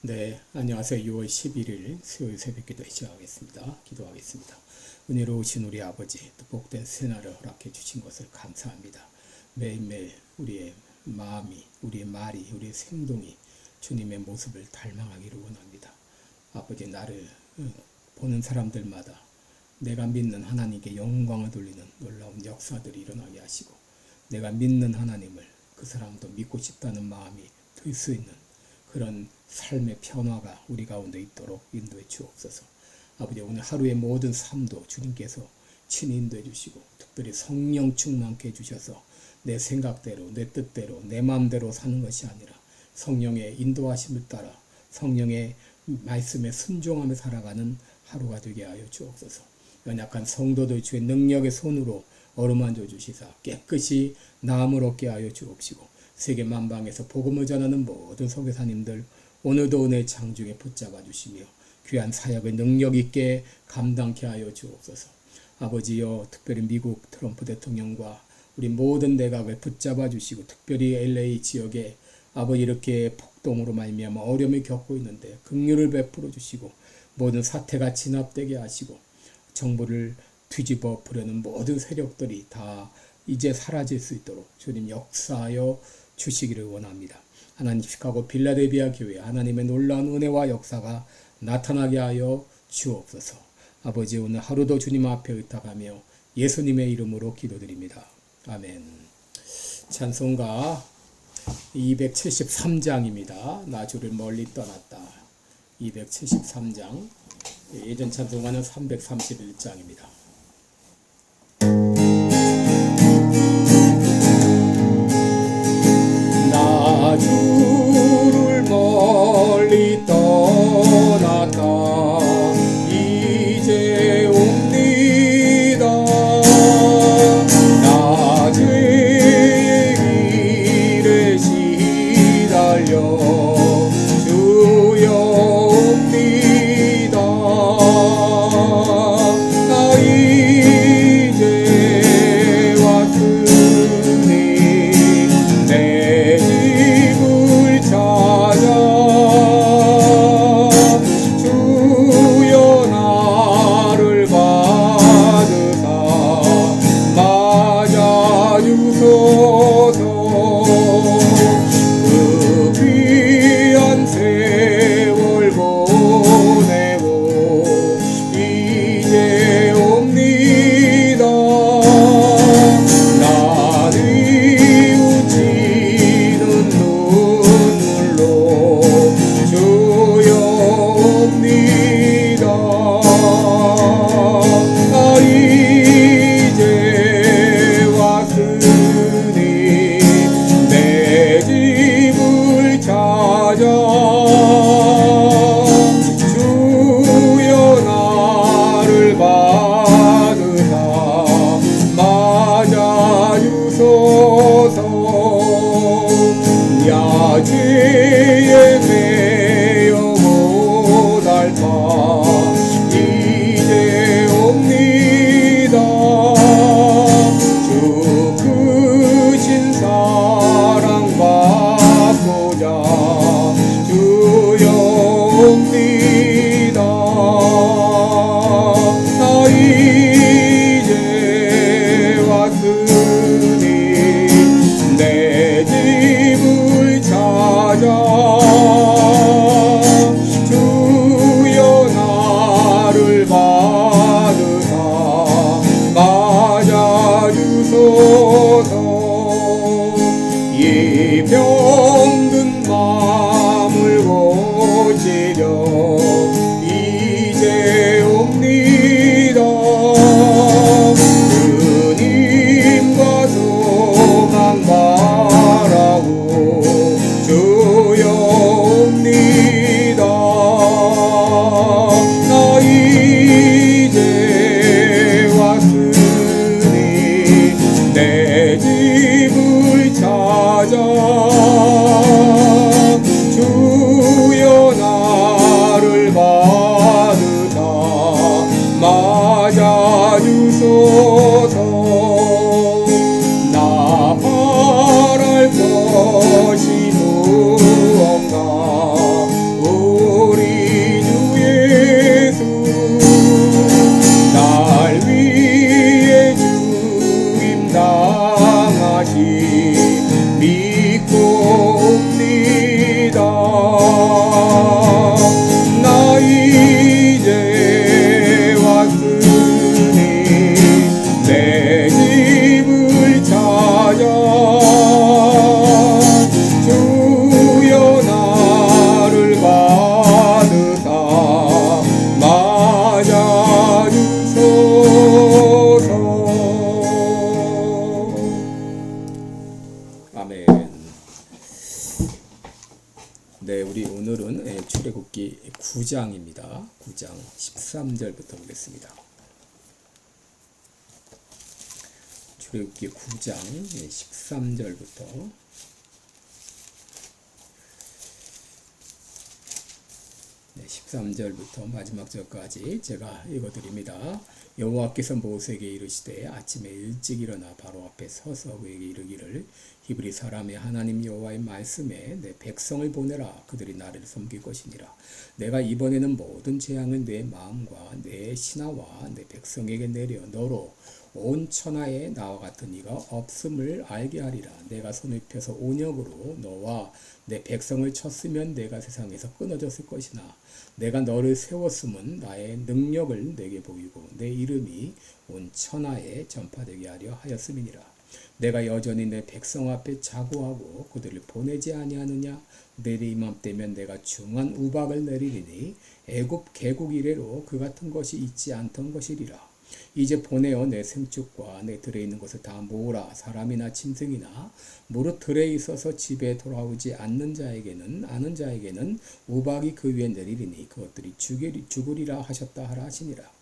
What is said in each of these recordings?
네, 안녕하세요. 6월 11일 수요일 새벽기도 시작하겠습니다. 기도하겠습니다. 은혜로우신 우리 아버지, 또 복된 새날을 허락해 주신 것을 감사합니다. 매일매일 우리의 마음이, 우리의 말이, 우리의 행동이 주님의 모습을 닮아가기를 원합니다. 아버지, 나를 보는 사람들마다 내가 믿는 하나님께 영광을 돌리는 놀라운 역사들이 일어나게 하시고, 내가 믿는 하나님을 그 사람도 믿고 싶다는 마음이 들 수 있는 그런 삶의 변화가 우리 가운데 있도록 인도해 주옵소서. 아버지, 오늘 하루의 모든 삶도 주님께서 친히 인도해 주시고, 특별히 성령 충만케 해주셔서 내 생각대로, 내 뜻대로, 내 마음대로 사는 것이 아니라 성령의 인도하심을 따라 성령의 말씀에 순종하며 살아가는 하루가 되게 하여 주옵소서. 연약한 성도들 주의 능력의 손으로 어루만져 주시사 깨끗이 나음을 얻게 하여 주옵시고, 세계 만방에서 복음을 전하는 모든 선교사님들 오늘도 은혜의 장중에 붙잡아 주시며 귀한 사역을 능력 있게 감당케 하여 주옵소서. 아버지여, 특별히 미국 트럼프 대통령과 우리 모든 내각을 붙잡아 주시고, 특별히 LA 지역에 아버지 이렇게 폭동으로 말미암아 어려움을 겪고 있는데 긍휼을 베풀어 주시고, 모든 사태가 진압되게 하시고, 정부를 뒤집어 부려는 모든 세력들이 다 이제 사라질 수 있도록 주님 역사하여 주시기를 원합니다. 하나님, 시카고 빌라델비아 교회 하나님의 놀라운 은혜와 역사가 나타나게 하여 주옵소서. 아버지, 오늘 하루도 주님 앞에 의탁하며 예수님의 이름으로 기도드립니다. 아멘. 찬송가 273장입니다. 나 주를 멀리 떠났다. 273장. 예전 찬송가는 331장입니다. 나 주를 멀리 떠났다. 이제 옵니다. 나 죄의 길에 시달려 주여 옵니다. 나 이제 왔으니 내 집을 찾아 주여 나를 받으사 맞아 주소서. 그 귀한 세월 보내고 이제 옵니다. 나를 뉘우치는 눈물로 주여 옵니다. 아, 이제 왔으니 내 집을 찾아 주여 나를 받으사 맞아 주소서. 야 죄에 매여 못할 바 이제 옵니다. 주 크신 사랑 받고자 주여 옵니다. 나 이제 왔으니 내 집을 찾아 주여 나를 받으사 맞아 주소서. 이 병든 마음을 고치려 이제 옵니다. 주님과 소망 바라고 주여 옵니다. 나 이제 왔으니 내 집을 찾아 네, 우리 오늘은 출애굽기 9장입니다. 9장 13절부터 보겠습니다. 출애굽기 9장 13절부터 13절부터 마지막 절까지 제가 읽어드립니다. 여호와께서 모세에게 이르시되 아침에 일찍 일어나 바로 앞에 서서 그에게 이르기를 히브리 사람의 하나님 여호와의 말씀에 내 백성을 보내라. 그들이 나를 섬길 것이니라. 내가 이번에는 모든 재앙을 내 마음과 내 신하와 내 백성에게 내려 너로 온 천하에 나와 같은 이가 없음을 알게 하리라. 내가 손을 펴서 온역으로 너와 내 백성을 쳤으면 내가 세상에서 끊어졌을 것이나 내가 너를 세웠음은 나의 능력을 내게 보이고 내 이름이 온 천하에 전파되게 하려 하였음이니라. 내가 여전히 내 백성 앞에 자고하고 그들을 보내지 아니하느냐. 내일 이맘때면 내가 중한 우박을 내리리니 애굽 개국 이래로 그 같은 것이 있지 않던 것이리라. 이제 보내어 내 생축과 내 들에 있는 것을 다 모으라. 사람이나 짐승이나 무릇 들에 있어서 집에 돌아오지 않는 자에게는 아는 자에게는 우박이 그 위에 내리리니 그것들이 죽으리라 하셨다 하라 하시니라.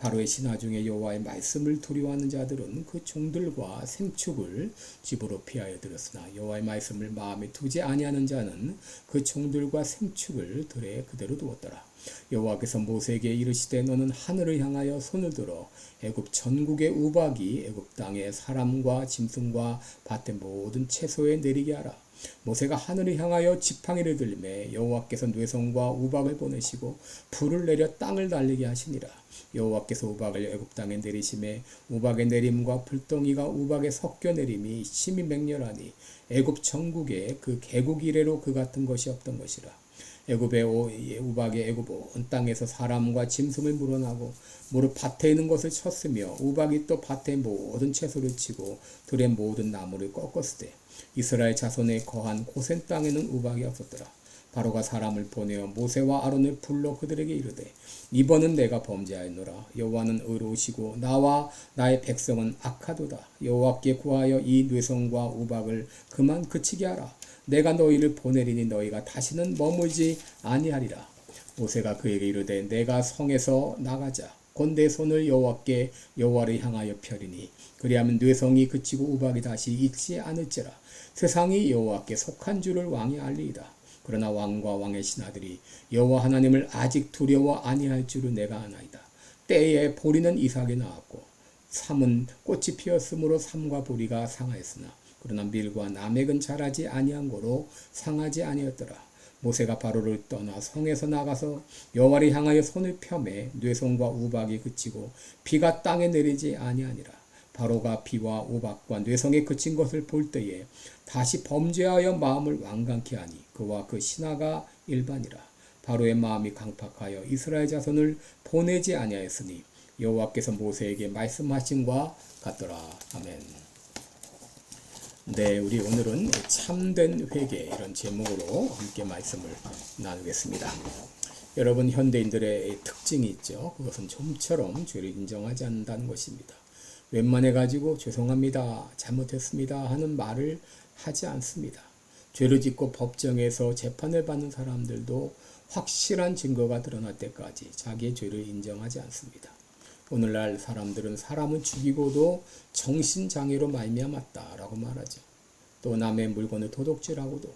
바로의 신하 중에 여호와의 말씀을 두려워하는 자들은 그 종들과 생축을 집으로 피하여 들었으나 여호와의 말씀을 마음에 두지 아니하는 자는 그 종들과 생축을 들에 그대로 두었더라. 여호와께서 모세에게 이르시되 너는 하늘을 향하여 손을 들어 애굽 전국의 우박이 애굽 땅에 사람과 짐승과 밭의 모든 채소에 내리게 하라. 모세가 하늘을 향하여 지팡이를 들매 여호와께서 뇌성과 우박을 보내시고 불을 내려 땅을 달리게 하시니라. 여호와께서 우박을 애굽 땅에 내리심에 우박의 내림과 불덩이가 우박에 섞여 내림이 심히 맹렬하니 애굽 전국에 그 개국 이래로 그 같은 것이 없던 것이라. 애굽의 우박이 애굽 온 땅에서 사람과 짐승을 물어나고 무릇 밭에 있는 것을 쳤으며 우박이 또 밭의 모든 채소를 치고 들의 모든 나무를 꺾었으되 이스라엘 자손의 거한 고센 땅에는 우박이 없었더라. 바로가 사람을 보내어 모세와 아론을 불러 그들에게 이르되 이번은 내가 범죄하였노라. 여호와는 의로우시고 나와 나의 백성은 악하도다. 여호와께 구하여 이 뇌성과 우박을 그만 그치게 하라. 내가 너희를 보내리니 너희가 다시는 머물지 아니하리라. 모세가 그에게 이르되 내가 성에서 나가자. 곧 내 손을 여호와를 향하여 펴리니 그리하면 뇌성이 그치고 우박이 다시 있지 않을지라. 세상이 여호와께 속한 줄을 왕이 알리이다. 그러나 왕과 왕의 신하들이 여호와 하나님을 아직 두려워 아니할 줄을 내가 아나이다. 때에 보리는 이삭에 나왔고 삼은 꽃이 피었으므로 삼과 보리가 상하였으나 그러나 밀과 나맥은 자라지 아니한 고로 상하지 아니었더라. 모세가 바로를 떠나 성에서 나가서 여호와를 향하여 손을 펴매 뇌성과 우박이 그치고 비가 땅에 내리지 아니하니라. 바로가 비와 우박과 뇌성에 그친 것을 볼 때에 다시 범죄하여 마음을 완강케 하니 그와 그 신하가 일반이라. 바로의 마음이 강팍하여 이스라엘 자손을 보내지 아니하였으니 여호와께서 모세에게 말씀하신과 같더라. 아멘. 네, 우리 오늘은 참된 회개 이런 제목으로 함께 말씀을 나누겠습니다. 여러분, 현대인들의 특징이 있죠. 그것은 좀처럼 죄를 인정하지 않는다는 것입니다. 웬만해 가지고 죄송합니다, 잘못했습니다 하는 말을 하지 않습니다. 죄를 짓고 법정에서 재판을 받는 사람들도 확실한 증거가 드러날 때까지 자기의 죄를 인정하지 않습니다. 오늘날 사람들은 사람을 죽이고도 정신장애로 말미암았다라고 말하죠. 또 남의 물건을 도둑질하고도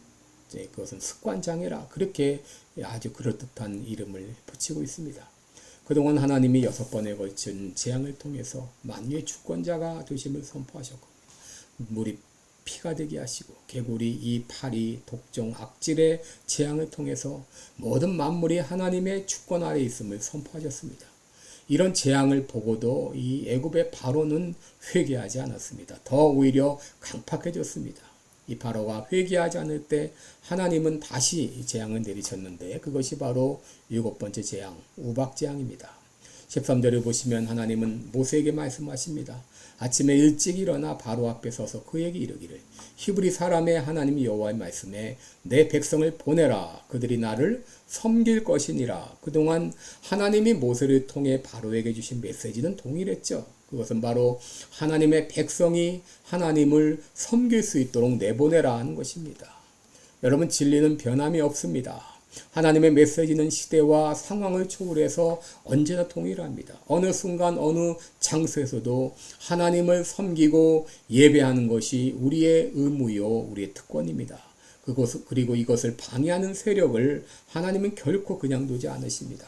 그것은 습관장애라 그렇게 아주 그럴듯한 이름을 붙이고 있습니다. 그동안 하나님이 6번에 걸친 재앙을 통해서 만유의 주권자가 되심을 선포하셨고 물이 피가 되게 하시고 개구리, 이 파리, 독종, 악질의 재앙을 통해서 모든 만물이 하나님의 주권 아래 있음을 선포하셨습니다. 이런 재앙을 보고도 이 애굽의 바로는 회개하지 않았습니다. 더 오히려 강팍해졌습니다. 이 바로가 회개하지 않을 때 하나님은 다시 재앙을 내리셨는데 그것이 바로 7번째 재앙, 우박재앙입니다. 13절을 보시면 하나님은 모세에게 말씀하십니다. 아침에 일찍 일어나 바로 앞에 서서 그에게 이르기를 히브리 사람의 하나님 여호와의 말씀에 내 백성을 보내라. 그들이 나를 섬길 것이니라. 그동안 하나님이 모세를 통해 바로에게 주신 메시지는 동일했죠. 그것은 바로 하나님의 백성이 하나님을 섬길 수 있도록 내보내라 하는 것입니다. 여러분, 진리는 변함이 없습니다. 하나님의 메시지는 시대와 상황을 초월해서 언제나 동일합니다. 어느 순간 어느 장소에서도 하나님을 섬기고 예배하는 것이 우리의 의무요, 우리의 특권입니다. 그리고 이것을 방해하는 세력을 하나님은 결코 그냥 두지 않으십니다.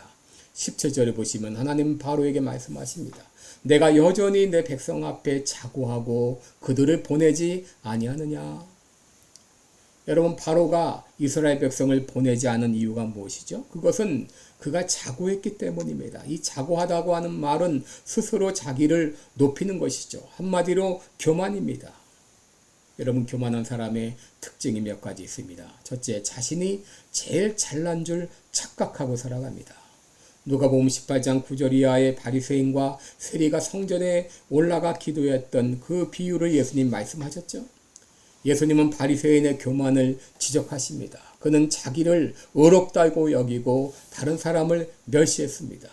17절에 보시면 하나님은 바로에게 말씀하십니다. 내가 여전히 내 백성 앞에 자고하고 그들을 보내지 아니하느냐. 여러분, 바로가 이스라엘 백성을 보내지 않은 이유가 무엇이죠? 그것은 그가 자고했기 때문입니다. 이 자고하다고 하는 말은 스스로 자기를 높이는 것이죠. 한마디로 교만입니다. 여러분, 교만한 사람의 특징이 몇 가지 있습니다. 첫째, 자신이 제일 잘난 줄 착각하고 살아갑니다. 누가복음 18장 9절 이하의 바리새인과 세리가 성전에 올라가 기도했던 그 비유를 예수님 말씀하셨죠. 예수님은 바리새인의 교만을 지적하십니다. 그는 자기를 의롭다고 여기고 다른 사람을 멸시했습니다.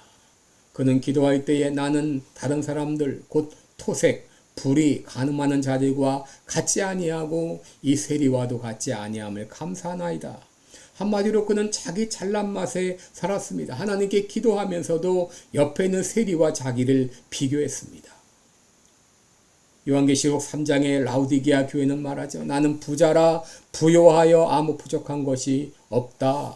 그는 기도할 때에 나는 다른 사람들 곧 토색, 불의, 간음하는 자들과 같지 아니하고 이 세리와도 같지 아니함을 감사하나이다. 한마디로 그는 자기 잘난 맛에 살았습니다. 하나님께 기도하면서도 옆에 있는 세리와 자기를 비교했습니다. 요한계시록 3장의 라우디게아 교회는 말하죠. 나는 부자라 부요하여 아무 부족한 것이 없다.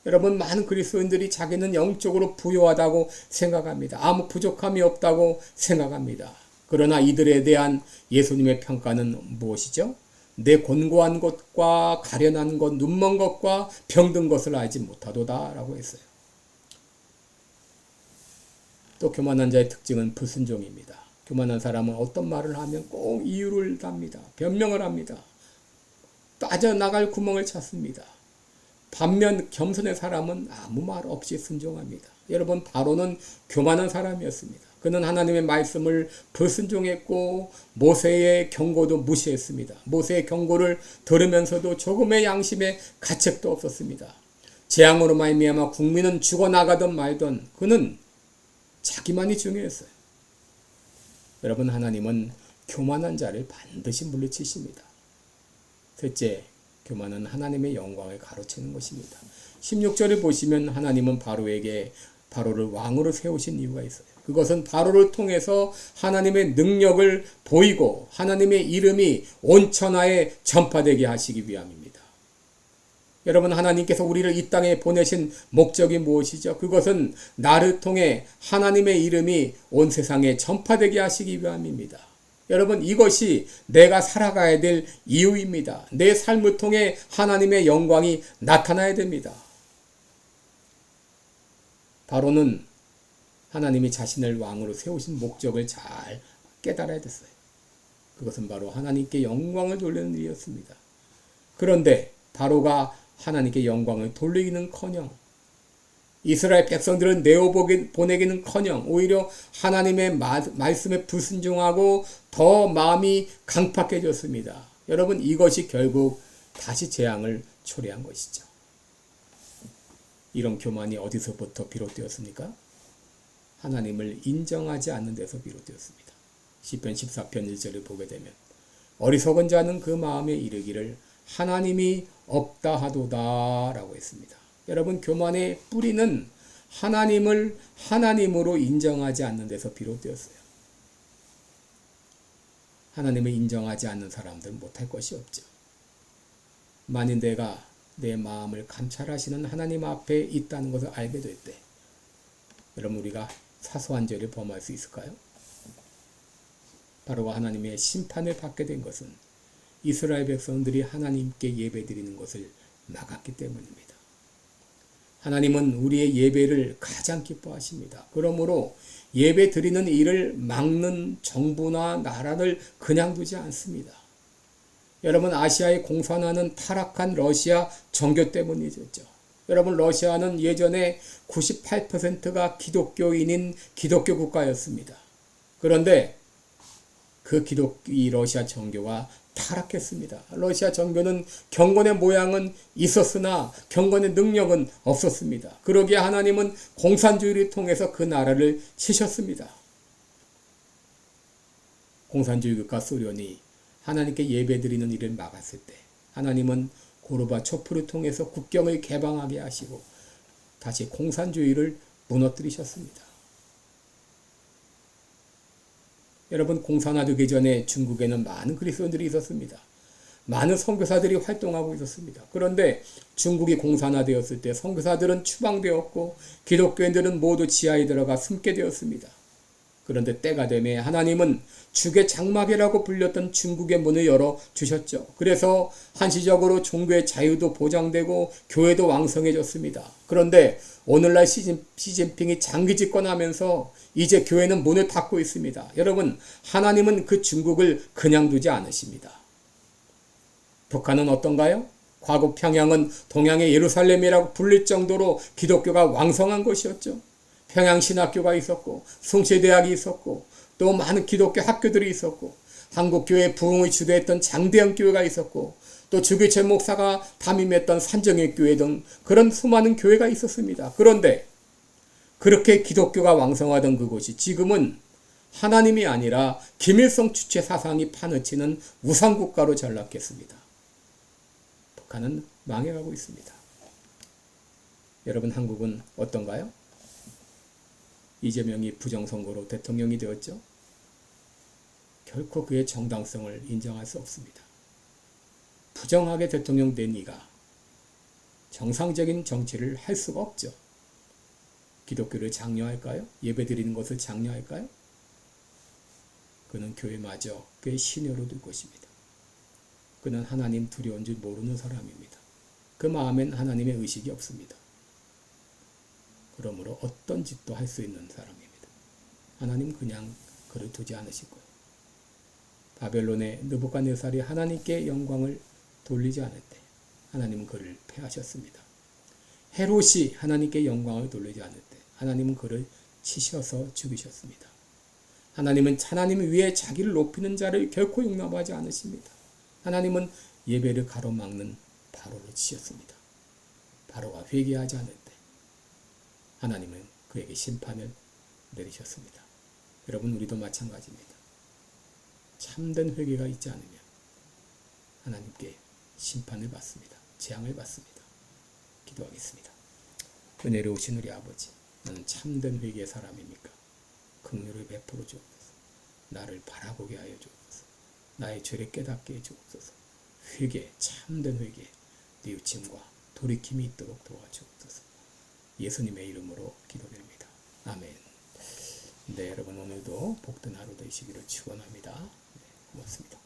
여러분, 많은 그리스도인들이 자기는 영적으로 부요하다고 생각합니다. 아무 부족함이 없다고 생각합니다. 그러나 이들에 대한 예수님의 평가는 무엇이죠? 내 곤고한 것과 가련한 것, 눈먼 것과 병든 것을 알지 못하도다 라고 했어요. 또 교만한 자의 특징은 불순종입니다. 교만한 사람은 어떤 말을 하면 꼭 이유를 답니다. 변명을 합니다. 빠져나갈 구멍을 찾습니다. 반면 겸손의 사람은 아무 말 없이 순종합니다. 여러분, 바로는 교만한 사람이었습니다. 그는 하나님의 말씀을 불순종했고 모세의 경고도 무시했습니다. 모세의 경고를 들으면서도 조금의 양심의 가책도 없었습니다. 재앙으로 말미암아 국민은 죽어나가든 말든 그는 자기만이 중요했어요. 여러분, 하나님은 교만한 자를 반드시 물리치십니다. 셋째, 교만은 하나님의 영광을 가로채는 것입니다. 16절을 보시면 하나님은 바로를 왕으로 세우신 이유가 있어요. 그것은 바로를 통해서 하나님의 능력을 보이고 하나님의 이름이 온 천하에 전파되게 하시기 위함입니다. 여러분, 하나님께서 우리를 이 땅에 보내신 목적이 무엇이죠? 그것은 나를 통해 하나님의 이름이 온 세상에 전파되게 하시기 위함입니다. 여러분, 이것이 내가 살아가야 될 이유입니다. 내 삶을 통해 하나님의 영광이 나타나야 됩니다. 바로는 하나님이 자신을 왕으로 세우신 목적을 잘 깨달아야 됐어요. 그것은 바로 하나님께 영광을 돌리는 일이었습니다. 그런데 바로가 하나님께 영광을 돌리기는커녕 이스라엘 백성들은 내어보내기는커녕 오히려 하나님의 말씀에 불순종하고 더 마음이 강팍해졌습니다. 여러분, 이것이 결국 다시 재앙을 초래한 것이죠. 이런 교만이 어디서부터 비롯되었습니까? 하나님을 인정하지 않는 데서 비롯되었습니다. 시편 14편 1절을 보게 되면 어리석은 자는 그 마음에 이르기를 하나님이 없다 하도다 라고 했습니다. 여러분, 교만의 뿌리는 하나님을 하나님으로 인정하지 않는 데서 비롯되었어요. 하나님을 인정하지 않는 사람들은 못할 것이 없죠. 만일 내가 내 마음을 감찰하시는 하나님 앞에 있다는 것을 알게 될 때 여러분, 우리가 사소한 죄를 범할 수 있을까요? 바로 하나님의 심판을 받게 된 것은 이스라엘 백성들이 하나님께 예배드리는 것을 막았기 때문입니다. 하나님은 우리의 예배를 가장 기뻐하십니다. 그러므로 예배 드리는 일을 막는 정부나 나라를 그냥 두지 않습니다. 여러분, 아시아에 공산하는 타락한 러시아 정교 때문이었죠. 여러분, 러시아는 예전에 98%가 기독교인인 기독교 국가였습니다. 그런데 이 러시아 정교가 타락했습니다. 러시아 정교는 경건의 모양은 있었으나 경건의 능력은 없었습니다. 그러기에 하나님은 공산주의를 통해서 그 나라를 치셨습니다. 공산주의 국가 소련이 하나님께 예배드리는 일을 막았을 때 하나님은 고르바초프를 통해서 국경을 개방하게 하시고 다시 공산주의를 무너뜨리셨습니다. 여러분, 공산화되기 전에 중국에는 많은 그리스도인들이 있었습니다. 많은 선교사들이 활동하고 있었습니다. 그런데 중국이 공산화되었을 때 선교사들은 추방되었고 기독교인들은 모두 지하에 들어가 숨게 되었습니다. 그런데 때가 되매 하나님은 죽의 장막이라고 불렸던 중국의 문을 열어주셨죠. 그래서 한시적으로 종교의 자유도 보장되고 교회도 왕성해졌습니다. 그런데 오늘날 시진핑이 장기 집권하면서 이제 교회는 문을 닫고 있습니다. 여러분, 하나님은 그 중국을 그냥 두지 않으십니다. 북한은 어떤가요? 과거 평양은 동양의 예루살렘이라고 불릴 정도로 기독교가 왕성한 곳이었죠. 평양신학교가 있었고 숭실대학이 있었고 또 많은 기독교 학교들이 있었고 한국교회 부흥을 주도했던 장대현 교회가 있었고 또 주기철 목사가 담임했던 산정의 교회 등 그런 수많은 교회가 있었습니다. 그런데 그렇게 기독교가 왕성하던 그곳이 지금은 하나님이 아니라 김일성 주체 사상이 판을 치는 우상국가로 전락했습니다. 북한은 망해가고 있습니다. 여러분, 한국은 어떤가요? 이재명이 부정선거로 대통령이 되었죠. 결코 그의 정당성을 인정할 수 없습니다. 부정하게 대통령 된 이가 정상적인 정치를 할 수가 없죠. 기독교를 장려할까요? 예배드리는 것을 장려할까요? 그는 교회마저 그의 신여로 둘 것입니다. 그는 하나님 두려운 줄 모르는 사람입니다. 그 마음엔 하나님의 의식이 없습니다. 그러므로 어떤 짓도 할 수 있는 사람입니다. 하나님 그냥 그를 두지 않으실 거예요. 바벨론의 느부갓네살이 하나님께 영광을 돌리지 않을 때 하나님은 그를 패하셨습니다. 헤롯이 하나님께 영광을 돌리지 않을 때 하나님은 그를 치셔서 죽이셨습니다. 하나님은 하나님 위에 자기를 높이는 자를 결코 용납하지 않으십니다. 하나님은 예배를 가로막는 바로를 치셨습니다. 바로가 회개하지 않을 때 하나님은 그에게 심판을 내리셨습니다. 여러분, 우리도 마찬가지입니다. 참된 회개가 있지 않으면 하나님께 심판을 받습니다. 재앙을 받습니다. 기도하겠습니다. 은혜로우신 우리 아버지, 나는 참된 회개의 사람입니까? 긍휼을 베풀어 주옵소서. 나를 바라보게 하여 주옵소서. 나의 죄를 깨닫게 해 주옵소서. 회개, 참된 회개, 뉘우침과 돌이킴이 있도록 도와주옵소서. 예수님의 이름으로 기도드립니다. 아멘. 네, 여러분, 오늘도 복된 하루 되시기를 축원합니다. 네, 고맙습니다.